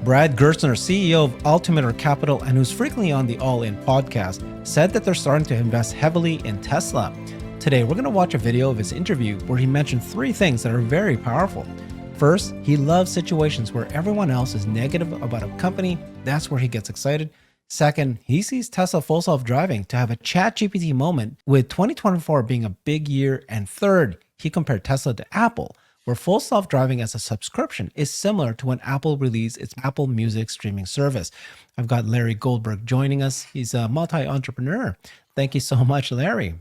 Brad Gerstner, CEO of Altimeter Capital and who's frequently on the All In podcast, said that they're starting to invest heavily in Tesla. Today, we're going to watch a video of his interview where he mentioned three things that are very powerful. First, he loves situations where everyone else is negative about a company. That's where he gets excited. Second, he sees Tesla full self-driving to have a ChatGPT moment, with 2024 being a big year. And third, he compared Tesla to Apple, where full self-driving as a subscription is similar to when Apple released its Apple Music streaming service. I've got Larry Goldberg joining us. He's a multi-entrepreneur. Thank you so much, Larry.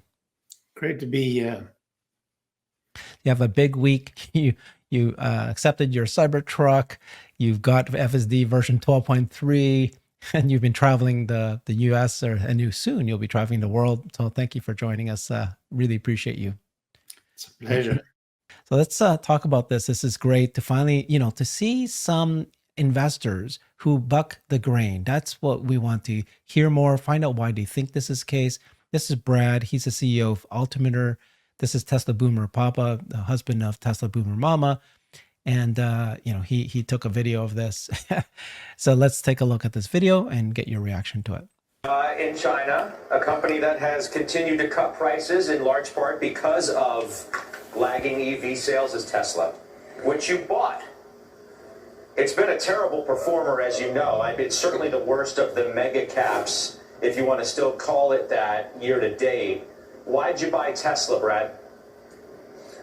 Great to be here. You have a big week. You accepted your Cybertruck. You've got FSD version 12.3, and you've been traveling the US, and soon you'll be traveling the world. So thank you for joining us. Really appreciate you. It's a pleasure. So let's talk about this. This is great to finally, to see some investors who buck the grain. That's what we want to hear more, find out why they think this is the case. This is Brad. He's the CEO of Altimeter. This is Tesla Boomer Papa, the husband of Tesla Boomer Mama. And, he took a video of this. So let's take a look at this video and get your reaction to it. In China, a company that has continued to cut prices in large part because of lagging EV sales is Tesla, which you bought. It's been a terrible performer, as you know. It's certainly the worst of the mega caps, if you want to still call it that, year to date. Why'd you buy Tesla, Brad?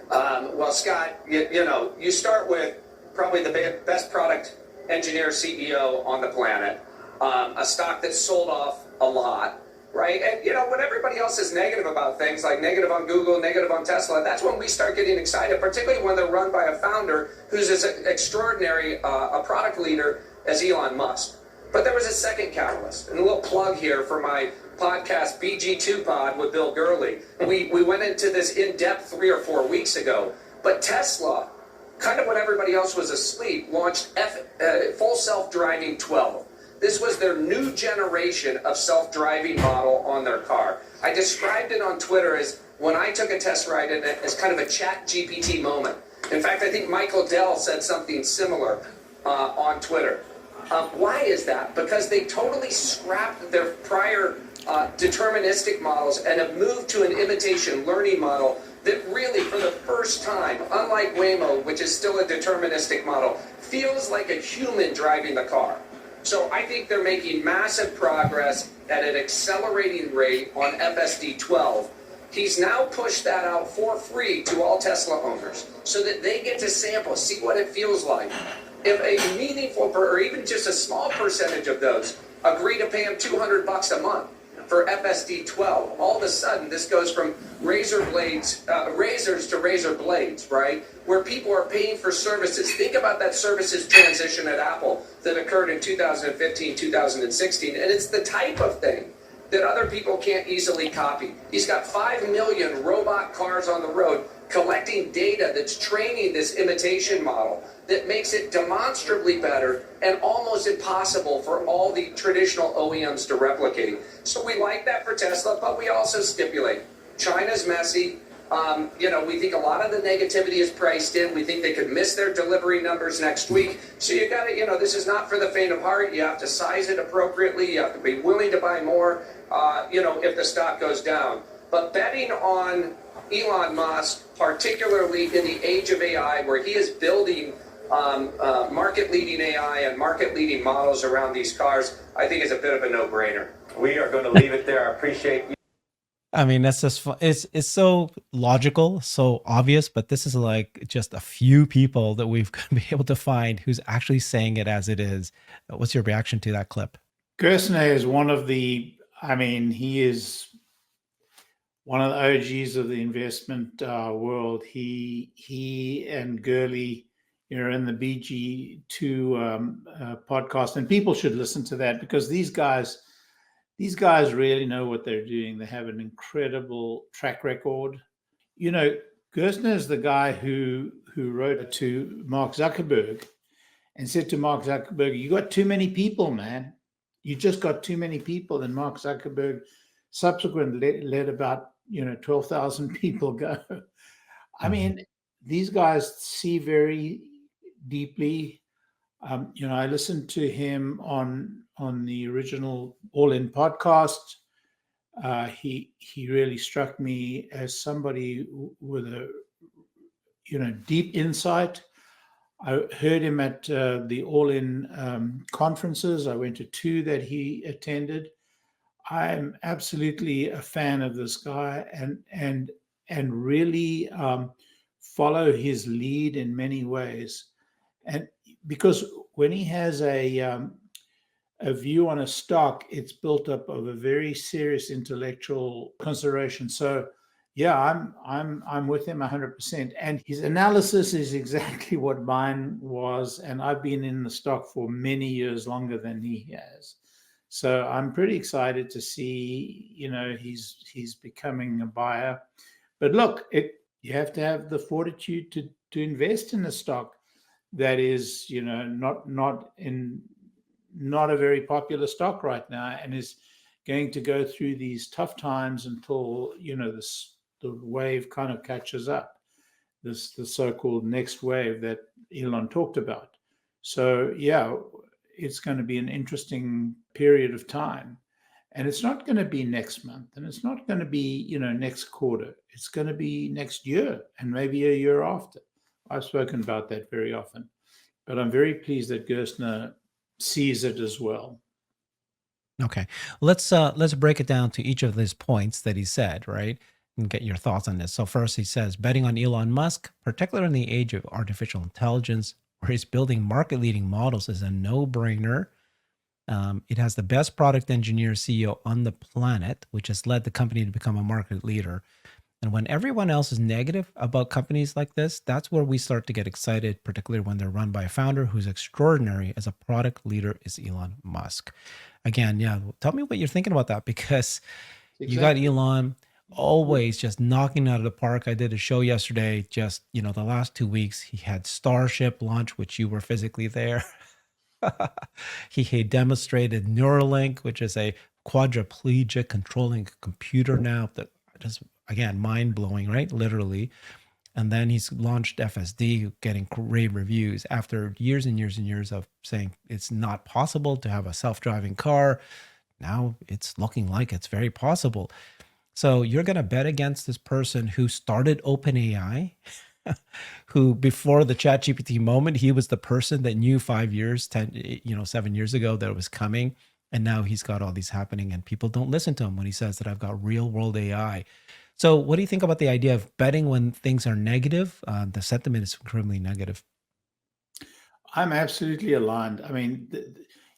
Well, Scott, you start with probably the best product engineer CEO on the planet, a stock that's sold off a lot, right? And, when everybody else is negative about things, like negative on Google, negative on Tesla, that's when we start getting excited, particularly when they're run by a founder who's as extraordinary a product leader as Elon Musk. But there was a second catalyst, and a little plug here for my podcast, BG2 Pod with Bill Gurley. We went into this in depth 3 or 4 weeks ago, but Tesla, kind of when everybody else was asleep, launched full self-driving 12. This was their new generation of self-driving model on their car. I described it on Twitter as, when I took a test ride in it, as kind of a ChatGPT moment. In fact, I think Michael Dell said something similar on Twitter. Why is that? Because they totally scrapped their prior deterministic models and have moved to an imitation learning model that really, for the first time, unlike Waymo, which is still a deterministic model, feels like a human driving the car. So I think they're making massive progress at an accelerating rate on FSD 12. He's now pushed that out for free to all Tesla owners so that they get to sample, see what it feels like. If a meaningful, or even just a small percentage of those agree to pay him $200 a month for FSD 12, all of a sudden this goes from razors to razor blades, right? Where people are paying for services. Think about that services transition at Apple that occurred in 2015, 2016, and it's the type of thing that other people can't easily copy. He's got 5 million robot cars on the road collecting data that's training this imitation model that makes it demonstrably better and almost impossible for all the traditional OEMs to replicate. So we like that for Tesla, but we also stipulate China's messy. We think a lot of the negativity is priced in. We think they could miss their delivery numbers next week. So you got to, this is not for the faint of heart. You have to size it appropriately. You have to be willing to buy more, if the stock goes down. But betting on Elon Musk, particularly in the age of AI, where he is building market-leading AI and market-leading models around these cars, I think is a bit of a no-brainer. We are going to leave it there. I appreciate you. I mean, that's just fun. It's so logical, so obvious, but this is like just a few people that we've been able to find who's actually saying it as it is. What's your reaction to that clip? Gerstner is he is one of the OGs of the investment world. He and Gurley are in the BG2 podcast, and people should listen to that because these guys really know what they're doing. They have an incredible track record. Gerstner is the guy who wrote to Mark Zuckerberg and said to Mark Zuckerberg, "You got too many people, man. You just got too many people." And Mark Zuckerberg subsequently let about 12,000 people go. I mean, these guys see very deeply. I listened to him on the original All In podcast. He really struck me as somebody with a deep insight. I heard him at the All In conferences. I went to 2 that he attended. I'm absolutely a fan of this guy, and really follow his lead in many ways. And because when he has a view on a stock, it's built up of a very serious intellectual consideration. So yeah, I'm with him 100%. And his analysis is exactly what mine was. And I've been in the stock for many years, longer than he has. So I'm pretty excited to see, he's becoming a buyer. But look, you have to have the fortitude to invest in a stock that is, not a very popular stock right now, and is going to go through these tough times until the wave kind of catches up. The so-called next wave that Elon talked about. So yeah, it's going to be an interesting period of time, and it's not going to be next month, and it's not going to be next quarter. It's going to be next year, and maybe a year after. I've spoken about that very often, but I'm very pleased that Gerstner sees it as well. Okay, let's break it down to each of these points that he said, right? And get your thoughts on this. So first, he says betting on Elon Musk, particularly in the age of artificial intelligence, where he's building market-leading models, is a no-brainer. It has the best product engineer CEO on the planet, which has led the company to become a market leader. And when everyone else is negative about companies like this, that's where we start to get excited, particularly when they're run by a founder who's extraordinary as a product leader is Elon Musk. Again, yeah, tell me what you're thinking about that, because you got Elon always just knocking out of the park. I did a show yesterday, just, the last 2 weeks, he had Starship launch, which you were physically there. He demonstrated Neuralink, which is a quadriplegic controlling a computer now. That just, again, mind-blowing, right? Literally. And then he's launched FSD, getting rave reviews after years and years and years of saying it's not possible to have a self-driving car. Now it's looking like it's very possible. So you're going to bet against this person who started OpenAI, who before the ChatGPT moment, he was the person that knew 7 years ago that it was coming. And now he's got all these happening, and people don't listen to him when he says that I've got real world AI. So what do you think about the idea of betting when things are negative? The sentiment is incredibly negative. I'm absolutely aligned. I mean,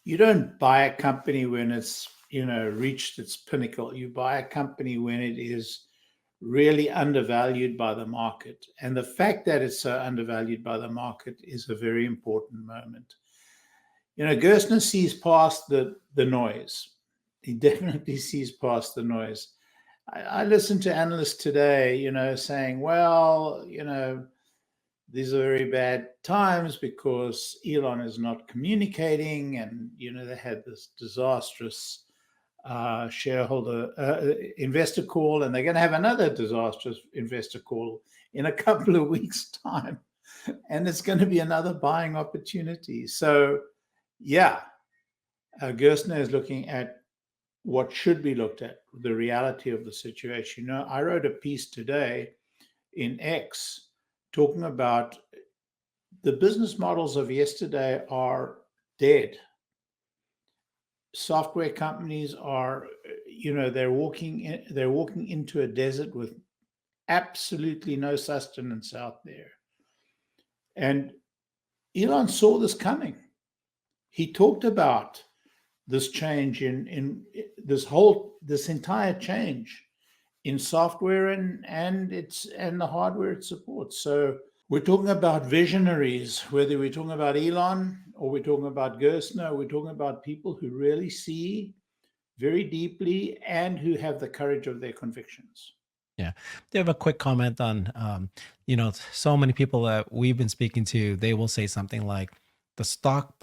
you don't buy a company when it's, reached its pinnacle. You buy a company when it is really undervalued by the market. And the fact that it's so undervalued by the market is a very important moment. Gerstner sees past the noise. He definitely sees past the noise. I listened to analysts today, saying, well, these are very bad times because Elon is not communicating, and, they had this disastrous investor call, and they're going to have another disastrous investor call in a couple of weeks' time, and it's going to be another buying opportunity. So, yeah, Gerstner is looking at what should be looked at, the reality of the situation. I wrote a piece today in X talking about the business models of yesterday are dead. Software companies are, they're walking into a desert with absolutely no sustenance out there. And Elon saw this coming. He talked about this change in this entire change in software and the hardware it supports. So we're talking about visionaries, whether we're talking about Elon or we're talking about Gerstner, we're talking about people who really see very deeply and who have the courage of their convictions. Yeah. Do you have a quick comment on, so many people that we've been speaking to, they will say something like the stock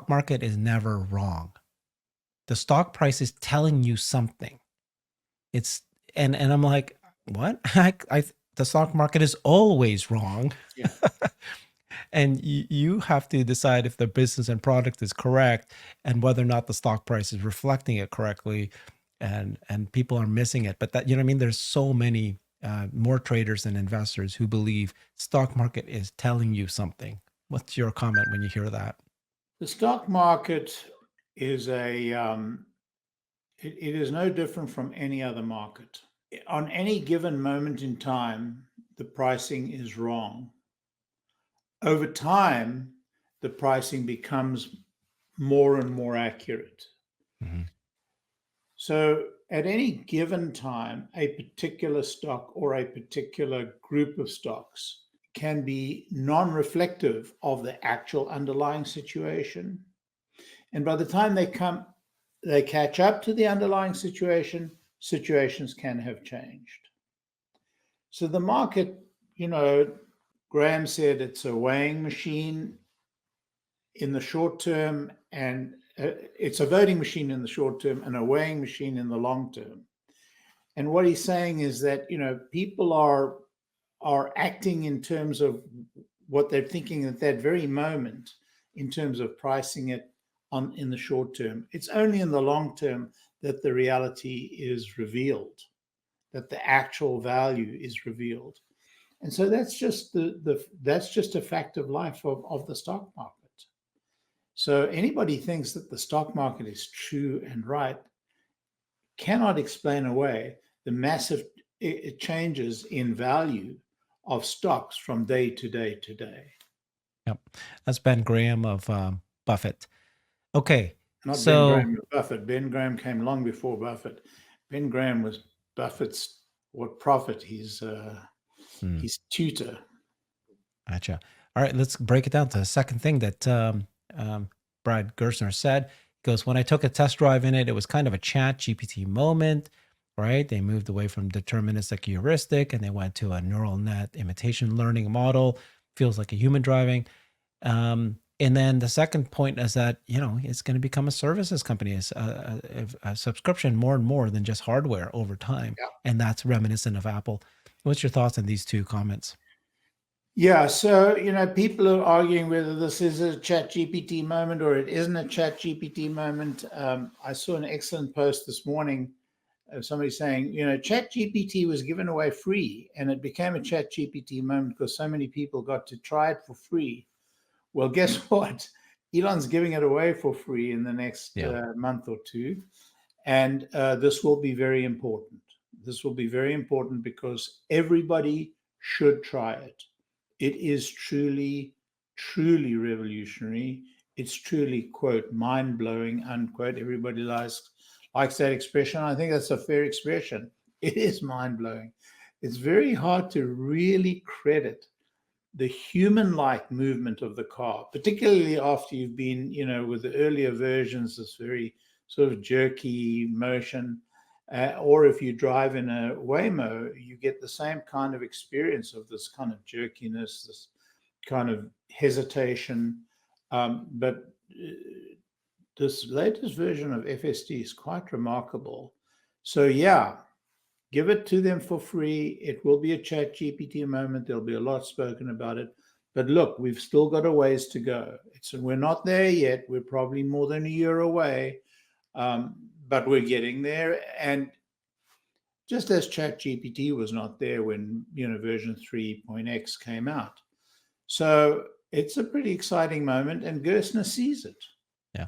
market is never wrong. The stock price is telling you something. And I'm like, what? The stock market is always wrong. Yeah. and you have to decide if the business and product is correct and whether or not the stock price is reflecting it correctly, and people are missing it. But that, you know what I mean? There's so many more traders and investors who believe stock market is telling you something. What's your comment when you hear that? The stock market is it is no different from any other market. On any given moment in time, the pricing is wrong. Over time, the pricing becomes more and more accurate. Mm-hmm. So at any given time, a particular stock or a particular group of stocks can be non-reflective of the actual underlying situation. And by the time they catch up to the underlying situation, situations can have changed. So the market, Graham said it's a weighing machine in the short term, and it's a voting machine in the short term and a weighing machine in the long term. And what he's saying is that, people are acting in terms of what they're thinking at that very moment in terms of pricing it in the short term. It's only in the long term that the reality is revealed, that the actual value is revealed. And so that's just that's just a fact of life of the stock market. So anybody thinks that the stock market is true and right cannot explain away the massive changes in value of stocks from day to day to day. Yep. That's Ben Graham of Buffett. Okay. Not so, Ben Graham of Buffett. Ben Graham came long before Buffett. Ben Graham was Buffett's prophet, his tutor. Gotcha. All right, let's break it down to the second thing that Brad Gerstner said. He goes, when I took a test drive in it, it was kind of a chat GPT moment, right? They moved away from deterministic heuristic and they went to a neural net imitation learning model. Feels like a human driving. And then the second point is that, it's going to become a services company, a subscription more and more than just hardware over time. Yeah. And that's reminiscent of Apple. What's your thoughts on these two comments? Yeah, so, people are arguing whether this is a chat GPT moment or it isn't a chat GPT moment. I saw an excellent post this morning of somebody saying, chat GPT was given away free and it became a chat GPT moment because so many people got to try it for free. Well, guess what? Elon's giving it away for free in the next month or two. And this will be very important. This will be very important because everybody should try it. It is truly, truly revolutionary. It's truly, quote, mind-blowing, unquote. Everybody likes that expression. I think that's a fair expression. It is mind-blowing. It's very hard to really credit the human-like movement of the car, particularly after you've been, with the earlier versions, this very sort of jerky motion. Or if you drive in a Waymo, you get the same kind of experience of this kind of jerkiness, this kind of hesitation. But this latest version of FSD is quite remarkable. So yeah, give it to them for free. It will be a chat GPT moment. There'll be a lot spoken about it. But look, we've still got a ways to go. We're not there yet. We're probably more than a year away. But we're getting there. And just as ChatGPT was not there when, version 3.x came out. So it's a pretty exciting moment, and Gerstner sees it. Yeah.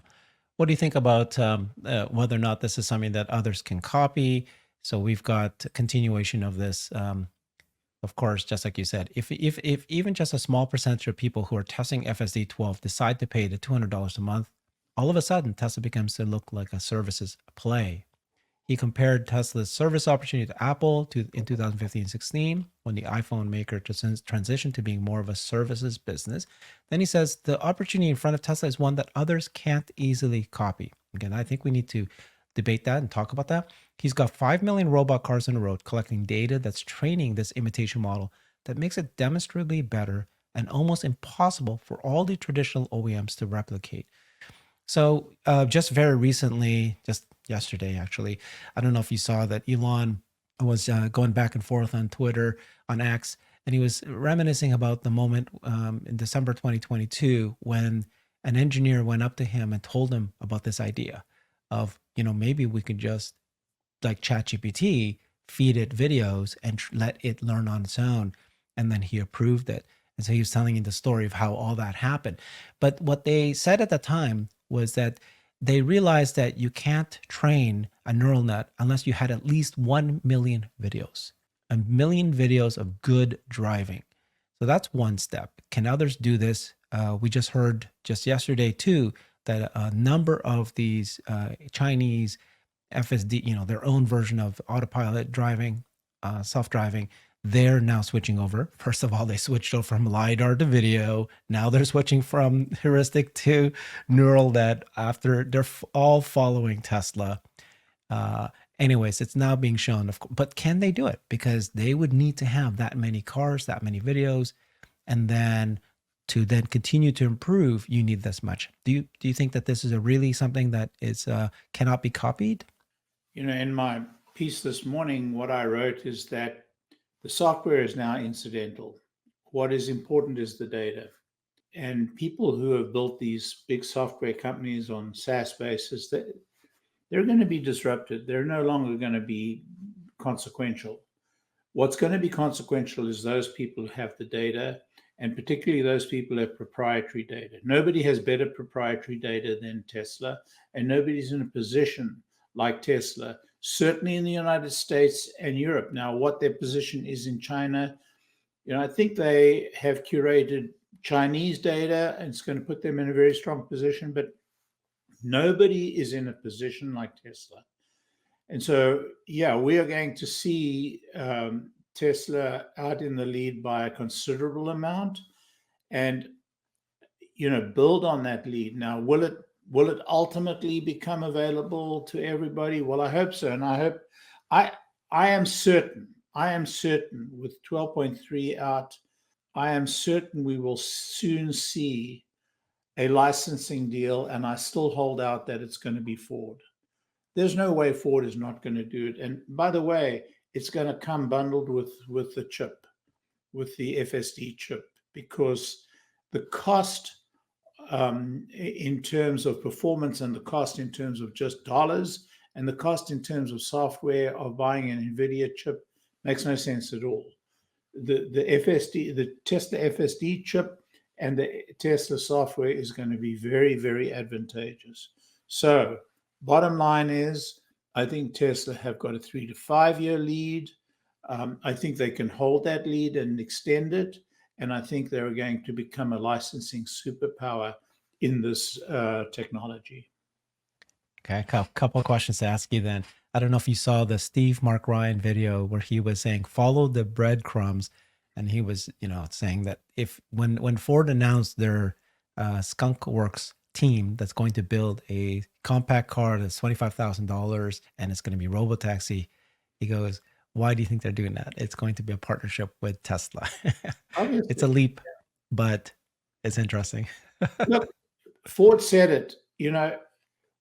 What do you think about whether or not this is something that others can copy? So we've got continuation of this. Of course, just like you said, if even just a small percentage of people who are testing FSD 12 decide to pay the $200 a month, all of a sudden, Tesla becomes to look like a services play. He compared Tesla's service opportunity to Apple in 2015-16, when the iPhone maker transitioned to being more of a services business. Then he says the opportunity in front of Tesla is one that others can't easily copy. Again, I think we need to debate that and talk about that. He's got 5 million robot cars on the road collecting data that's training this imitation model that makes it demonstrably better and almost impossible for all the traditional OEMs to replicate. So just very recently, just yesterday, actually, I don't know if you saw that Elon was going back and forth on Twitter, on X, and he was reminiscing about the moment in December 2022 when an engineer went up to him and told him about this idea of, maybe we could just, like ChatGPT, feed it videos and let it learn on its own. And then he approved it. And so he was telling you the story of how all that happened. But what they said at the time was that they realized that you can't train a neural net unless you had at least 1 million videos, a million videos of good driving. So that's one step. Can others do this? We just heard just yesterday too that a number of these Chinese FSD, their own version of autopilot driving, self-driving, they're now switching over. First of all, they switched over from LiDAR to video. Now they're switching from heuristic to neural net after they're all following Tesla. Anyways, it's now being shown, but can they do it? Because they would need to have that many cars, that many videos, and then to then continue to improve, you need this much. Do you think that this is really something that is cannot be copied? In my piece this morning, what I wrote is that the software is now incidental. What is important is the data. And people who have built these big software companies on SaaS basis, they're going to be disrupted. They're no longer going to be consequential. What's going to be consequential is those people who have the data, and particularly those people who have proprietary data. Nobody has better proprietary data than Tesla, and nobody's in a position like Tesla, certainly in the United States and Europe. Now, what their position is in China, I think they have curated Chinese data, and it's going to put them in a very strong position, but nobody is in a position like Tesla. And so, yeah, we are going to see Tesla out in the lead by a considerable amount and, build on that lead. Now, will it ultimately become available to everybody? Well, I hope so. And I am certain with 12.3 out, I am certain we will soon see a licensing deal. And I still hold out that it's going to be Ford. There's no way Ford is not going to do it. And by the way, it's going to come bundled with the chip, with the FSD chip, because the cost in terms of performance and the cost in terms of just dollars and the cost in terms of software of buying an NVIDIA chip makes no sense at all. The Tesla FSD chip and the Tesla software is going to be very, very advantageous. So bottom line is, I think Tesla have got a 3 to 5 year lead. I think they can hold that lead and extend it. And I think they're going to become a licensing superpower in this technology. Okay, a couple of questions to ask you then. I don't know if you saw the Steve Mark Ryan video where he was saying, follow the breadcrumbs. And he was, saying that when Ford announced their Skunk Works team that's going to build a compact car that's $25,000 and it's going to be robotaxi, he goes, why do you think they're doing that? It's going to be a partnership with Tesla. It's a leap, but it's interesting. Look, Ford said it,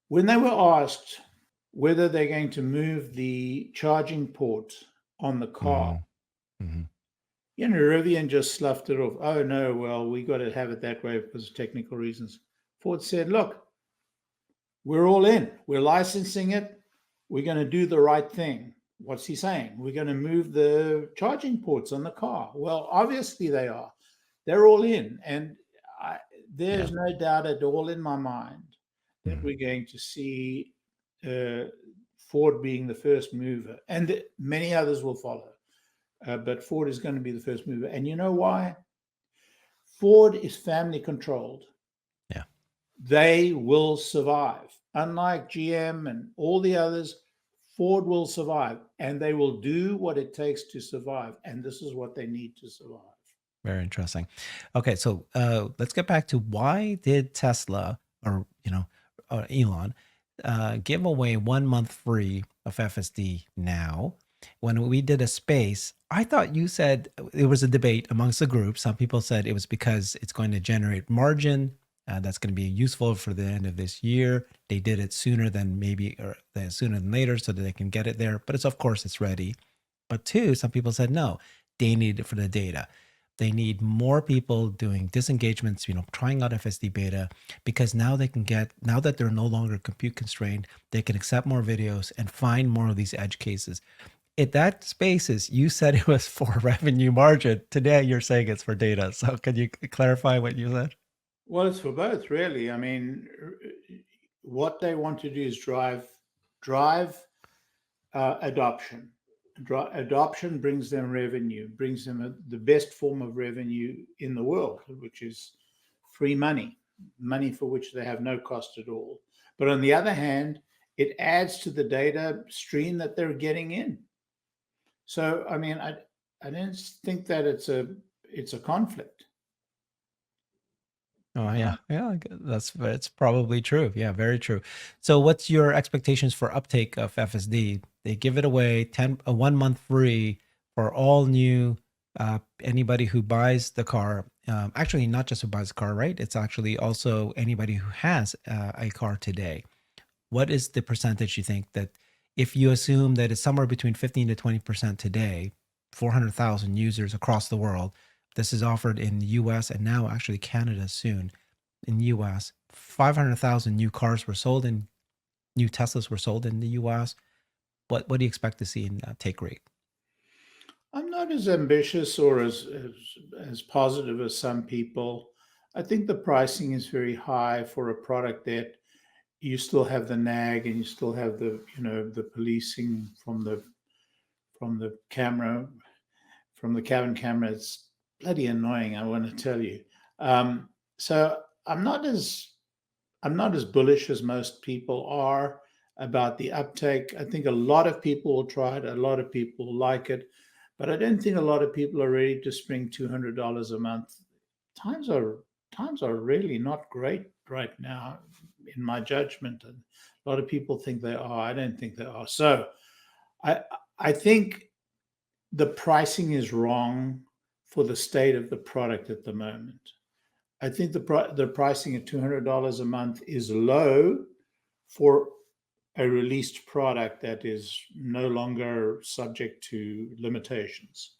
when they were asked whether they're going to move the charging port on the car, Rivian just sloughed it off. Oh, no, well, we got to have it that way because of technical reasons. Ford said, look, we're all in. We're licensing it. We're going to do the right thing. What's he saying? We're going to move the charging ports on the car. Well, obviously they are. They're all in. And there's no doubt at all in my mind that we're going to see Ford being the first mover. And many others will follow. But Ford is going to be the first mover. And you know why? Ford is family controlled. Yeah. They will survive. Unlike GM and all the others, Ford will survive, and they will do what it takes to survive. And this is what they need to survive. Very interesting. Okay, so let's get back to why did Tesla or Elon give away 1 month free of FSD now? When we did a space, I thought you said it was a debate amongst the group. Some people said it was because it's going to generate margin. That's going to be useful for the end of this year. They did it sooner than sooner than later so that they can get it there. But of course, it's ready. But two, some people said, no, they need it for the data. They need more people doing disengagements, trying out FSD beta, because now now that they're no longer compute constrained, they can accept more videos and find more of these edge cases. At that spaces, you said it was for revenue margin. Today, you're saying it's for data. So can you clarify what you said? Well, it's for both, really. I mean, what they want to do is drive adoption. Adoption brings them revenue, brings them the best form of revenue in the world, which is free money for which they have no cost at all. But on the other hand, it adds to the data stream that they're getting in. So, I mean, I don't think that it's a conflict. Oh yeah, it's probably true. Yeah, very true. So, what's your expectations for uptake of FSD? They give it away 1 month free for all new anybody who buys the car. Actually, not just who buys the car, right? It's actually also anybody who has a car today. What is the percentage you think that, if you assume that it's somewhere between 15 to 20% today, 400,000 users across the world? This is offered in the US and now actually Canada soon. In the US, 500,000 new cars were sold in new Teslas were sold in the US. What do you expect to see in take rate? I'm not as ambitious or as positive as some people. I think the pricing is very high for a product that you still have the nag and you still have the the policing from the camera, from the cabin camera. It's bloody annoying, I want to tell you. So I'm not as bullish as most people are about the uptake. I think a lot of people will try it, a lot of people like it, but I don't think a lot of people are ready to spring $200 a month. Times are really not great right now, in my judgment, and a lot of people think they are. I don't think they are. So I think the pricing is wrong for the state of the product at the moment. I think the pricing at $200 a month is low for a released product that is no longer subject to limitations.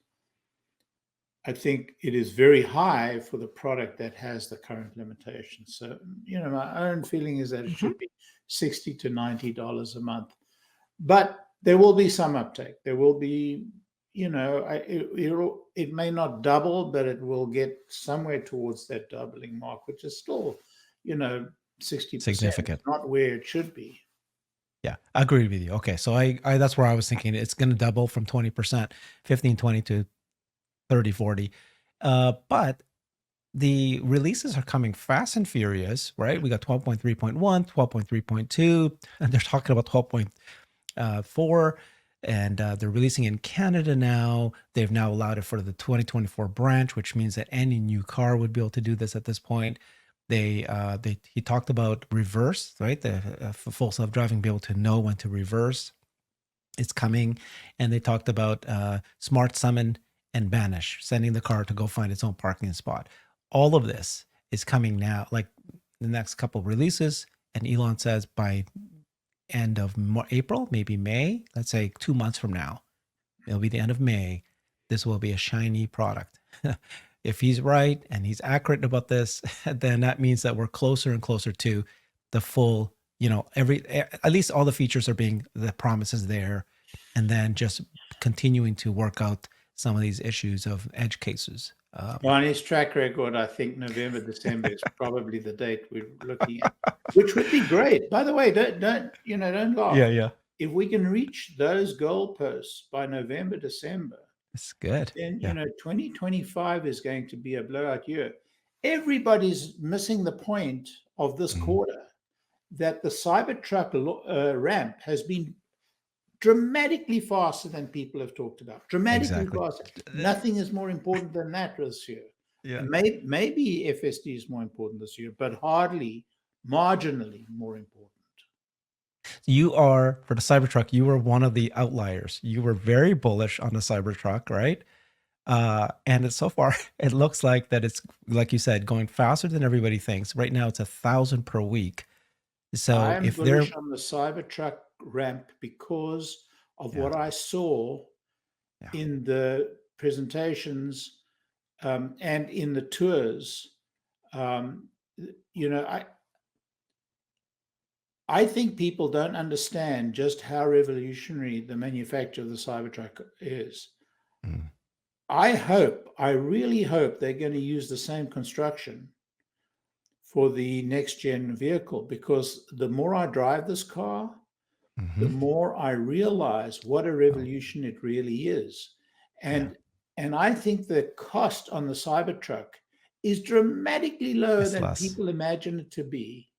I think it is very high for the product that has the current limitations. So, my own feeling is that it should be $60 to $90 a month. But there will be some uptake. There will be, it may not double, but it will get somewhere towards that doubling mark, which is still, 60%, Significant. not where it should be. Yeah, I agree with you. Okay, so I that's where I was thinking it's going to double from 20%, 15, 20 to 30, 40. But the releases are coming fast and furious, right? We got 12.3.1, 12.3.2, and they're talking about 12.4, and they're releasing in Canada now. They've now allowed it for the 2024 branch, which means that any new car would be able to do this at this point. He talked about reverse, right? The full self-driving, be able to know when to reverse. It's coming. And they talked about smart summon and banish, sending the car to go find its own parking spot. All of this is coming now, like the next couple of releases. And Elon says by end of April, maybe May, let's say 2 months from now, it'll be the end of May. This will be a shiny product. If he's right and he's accurate about this, then that means that we're closer and closer to the full, at least all the features are the promises there, and then just continuing to work out some of these issues of edge cases. On his track record, I think November, December is probably the date we're looking at, which would be great. By the way, don't laugh. Yeah. If we can reach those goalposts by November, December, it's good. Then 2025 is going to be a blowout year. Everybody's missing the point of this quarter, that the Cybertruck ramp has been dramatically faster than people have talked about. Dramatically faster. Nothing is more important than that this year. Yeah. Maybe FSD is more important this year, but hardly marginally more important. You are, for the Cybertruck, you were one of the outliers. You were very bullish on the Cybertruck, right? And so far, it looks like that it's, like you said, going faster than everybody thinks. Right now, it's 1,000 per week. So I'm bullish on the Cybertruck ramp because of what I saw in the presentations and in the tours, I think people don't understand just how revolutionary the manufacture of the Cybertruck is. Mm. I really hope they're going to use the same construction for the next gen vehicle, because the more I drive this car, the more I realize what a revolution it really is. And I think the cost on the Cybertruck is dramatically lower It's than less. people imagine it to be.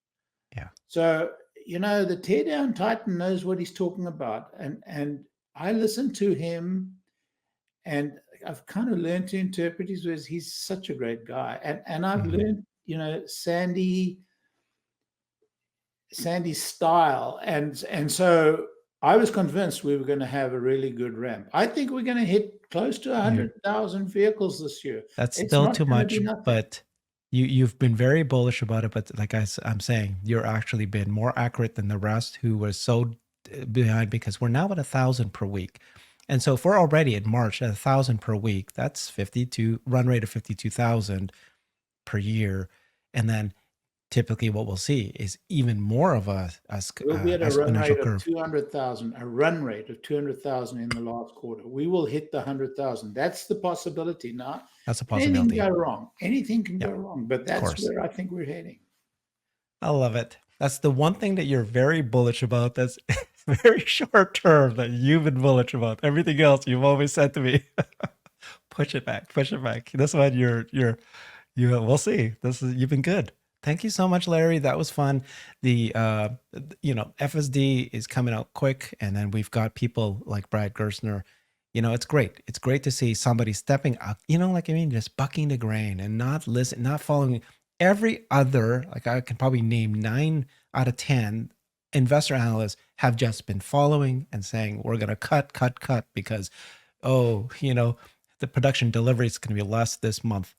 Yeah. So, the teardown titan knows what he's talking about. And I listen to him, and I've kind of learned to interpret his words. He's such a great guy. And I've learned, Sandy's style. And so I was convinced we were going to have a really good ramp. I think we're going to hit close to 100,000 vehicles this year. That's It's still not too gonna much, be nothing. but you've been very bullish about it. But like I'm saying, you're actually been more accurate than the rest who was so behind, because we're now at 1,000 per week. And so if we're already in March at 1,000 per week, that's 52 run rate of 52,000 per year. And then typically what we'll see is even more of a We'll be at a run exponential rate of curve. 200,000, a run rate of 200,000 in the last quarter. We will hit the 100,000. That's the possibility. Now, That's a anything possibility. can go wrong. Anything can Yeah, go wrong, but that's course. where I think we're heading. I love it. That's the one thing that you're very bullish about. That's very short term that you've been bullish about. Everything else you've always said to me, push it back, push it back. This one we'll see. You've been good. Thank you so much, Larry. That was fun. The FSD is coming out quick, and then we've got people like Brad Gerstner. It's great. It's great to see somebody stepping up, just bucking the grain and not following every other, like I can probably name 9 out of 10 investor analysts have just been following and saying, we're going to cut because, the production delivery is going to be less this month,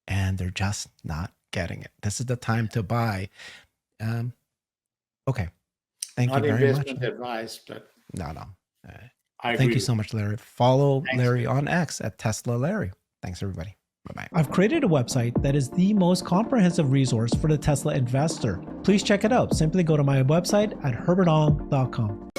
and they're just not getting it. This is the time to buy. Okay. Thank you Not very much. investment advice, but No. I Thank agree you so much, Larry. Follow Thanks, Larry Larry. on X at Tesla Larry. Thanks, everybody. Bye-bye. I've created a website that is the most comprehensive resource for the Tesla investor. Please check it out. Simply go to my website at herbertong.com.